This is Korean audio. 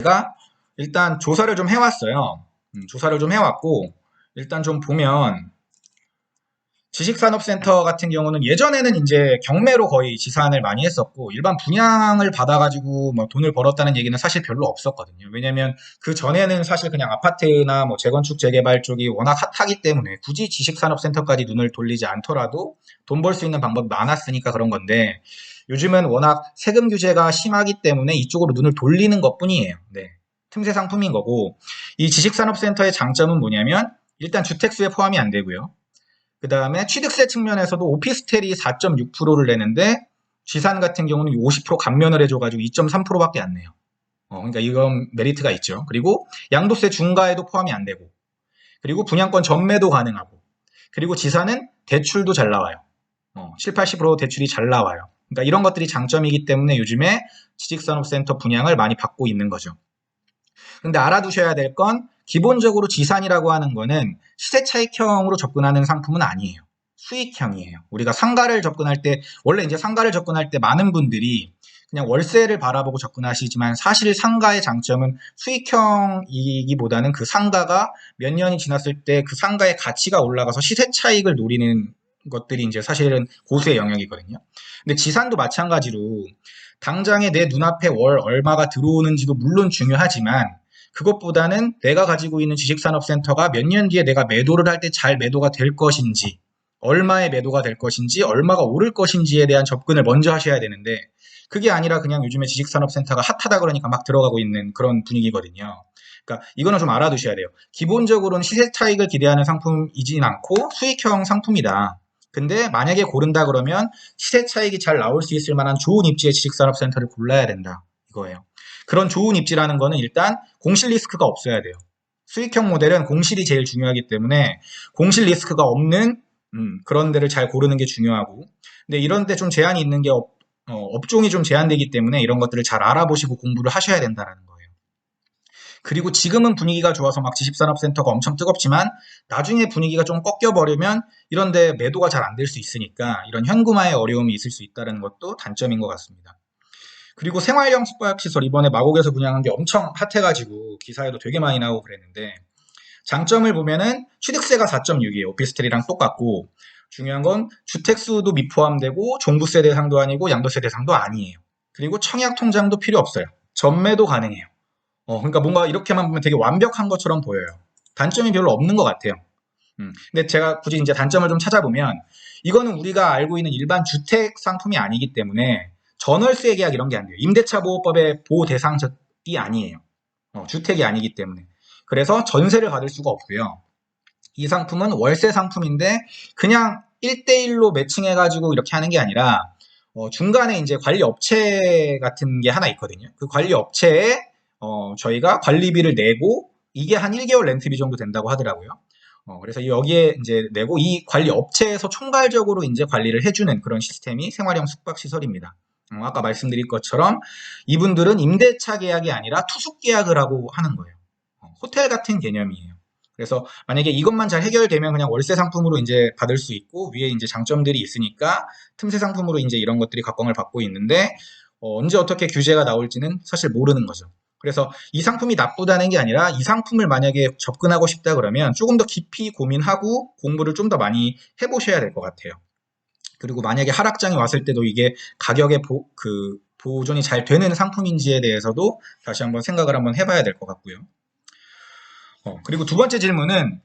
제가 일단 조사를 좀 해왔어요. 조사를 좀 해왔고, 일단 좀 보면, 지식산업센터 같은 경우는 예전에는 이제 경매로 거의 지산을 많이 했었고, 일반 분양을 받아가지고 뭐 돈을 벌었다는 얘기는 사실 별로 없었거든요. 왜냐면 그 전에는 사실 그냥 아파트나 뭐 재건축 재개발 쪽이 워낙 핫하기 때문에 굳이 지식산업센터까지 눈을 돌리지 않더라도 돈 벌 수 있는 방법이 많았으니까 그런 건데, 요즘은 워낙 세금 규제가 심하기 때문에 이쪽으로 눈을 돌리는 것 뿐이에요. 네. 틈새 상품인 거고, 이 지식산업센터의 장점은 뭐냐면, 일단 주택수에 포함이 안 되고요. 그 다음에 취득세 측면에서도 오피스텔이 4.6%를 내는데 지산 같은 경우는 50% 감면을 해줘가지고 2.3%밖에 안 내요. 그러니까 이건 메리트가 있죠. 그리고 양도세 중과에도 포함이 안 되고, 그리고 분양권 전매도 가능하고, 그리고 지산은 대출도 잘 나와요. 7, 80% 대출이 잘 나와요. 그러니까 이런 것들이 장점이기 때문에 요즘에 지식산업센터 분양을 많이 받고 있는 거죠. 근데 알아두셔야 될 건 기본적으로 지산이라고 하는 거는 시세 차익형으로 접근하는 상품은 아니에요. 수익형이에요. 우리가 상가를 접근할 때, 원래 이제 상가를 접근할 때 많은 분들이 그냥 월세를 바라보고 접근하시지만 사실 상가의 장점은 수익형이기보다는 그 상가가 몇 년이 지났을 때 그 상가의 가치가 올라가서 시세 차익을 노리는 것들이 이제 사실은 고수의 영역이거든요. 근데 지산도 마찬가지로 당장에 내 눈앞에 월 얼마가 들어오는지도 물론 중요하지만 그것보다는 내가 가지고 있는 지식산업센터가 몇 년 뒤에 내가 매도를 할 때 잘 매도가 될 것인지, 얼마의 매도가 될 것인지, 얼마가 오를 것인지에 대한 접근을 먼저 하셔야 되는데, 그게 아니라 그냥 요즘에 지식산업센터가 핫하다 그러니까 막 들어가고 있는 그런 분위기거든요. 그러니까 이거는 좀 알아두셔야 돼요. 기본적으로는 시세 차익을 기대하는 상품이진 않고 수익형 상품이다. 근데 만약에 고른다 그러면 시세 차익이 잘 나올 수 있을 만한 좋은 입지의 지식산업센터를 골라야 된다. 이거예요. 그런 좋은 입지라는 거는 일단 공실 리스크가 없어야 돼요. 수익형 모델은 공실이 제일 중요하기 때문에 공실 리스크가 없는 그런 데를 잘 고르는 게 중요하고, 근데 이런 데 좀 제한이 있는 게 업종이 좀 제한되기 때문에 이런 것들을 잘 알아보시고 공부를 하셔야 된다는 거예요. 그리고 지금은 분위기가 좋아서 막 지식산업센터가 엄청 뜨겁지만 나중에 분위기가 좀 꺾여버리면 이런데 매도가 잘 안 될 수 있으니까 이런 현금화의 어려움이 있을 수 있다는 것도 단점인 것 같습니다. 그리고 생활형 숙박시설 이번에 마곡에서 분양한 게 엄청 핫해가지고 기사에도 되게 많이 나오고 그랬는데, 장점을 보면은 취득세가 4.6이에요. 오피스텔이랑 똑같고, 중요한 건 주택수도 미포함되고 종부세 대상도 아니고 양도세 대상도 아니에요. 그리고 청약 통장도 필요 없어요. 전매도 가능해요. 그러니까 뭔가 이렇게만 보면 되게 완벽한 것처럼 보여요. 단점이 별로 없는 것 같아요. 근데 제가 굳이 이제 단점을 좀 찾아보면, 이거는 우리가 알고 있는 일반 주택 상품이 아니기 때문에 전월세 계약 이런 게 안 돼요. 임대차 보호법의 보호 대상이 아니에요. 주택이 아니기 때문에. 그래서 전세를 받을 수가 없고요. 이 상품은 월세 상품인데 그냥 1대1로 매칭해가지고 이렇게 하는 게 아니라 중간에 이제 관리 업체 같은 게 하나 있거든요. 그 관리 업체에 저희가 관리비를 내고 이게 한 1개월 렌트비 정도 된다고 하더라고요. 그래서 여기에 이제 내고 이 관리 업체에서 총괄적으로 이제 관리를 해주는 그런 시스템이 생활형 숙박시설입니다. 아까 말씀드린 것처럼 이분들은 임대차 계약이 아니라 투숙 계약을 하고 하는 거예요. 호텔 같은 개념이에요. 그래서 만약에 이것만 잘 해결되면 그냥 월세 상품으로 이제 받을 수 있고 위에 이제 장점들이 있으니까 틈새 상품으로 이제 이런 것들이 각광을 받고 있는데, 언제 어떻게 규제가 나올지는 사실 모르는 거죠. 그래서 이 상품이 나쁘다는 게 아니라 이 상품을 만약에 접근하고 싶다 그러면 조금 더 깊이 고민하고 공부를 좀 더 많이 해보셔야 될 것 같아요. 그리고 만약에 하락장이 왔을 때도 이게 가격의 보존이 잘 되는 상품인지에 대해서도 다시 한번 생각을 한번 해봐야 될 것 같고요. 그리고 두 번째 질문은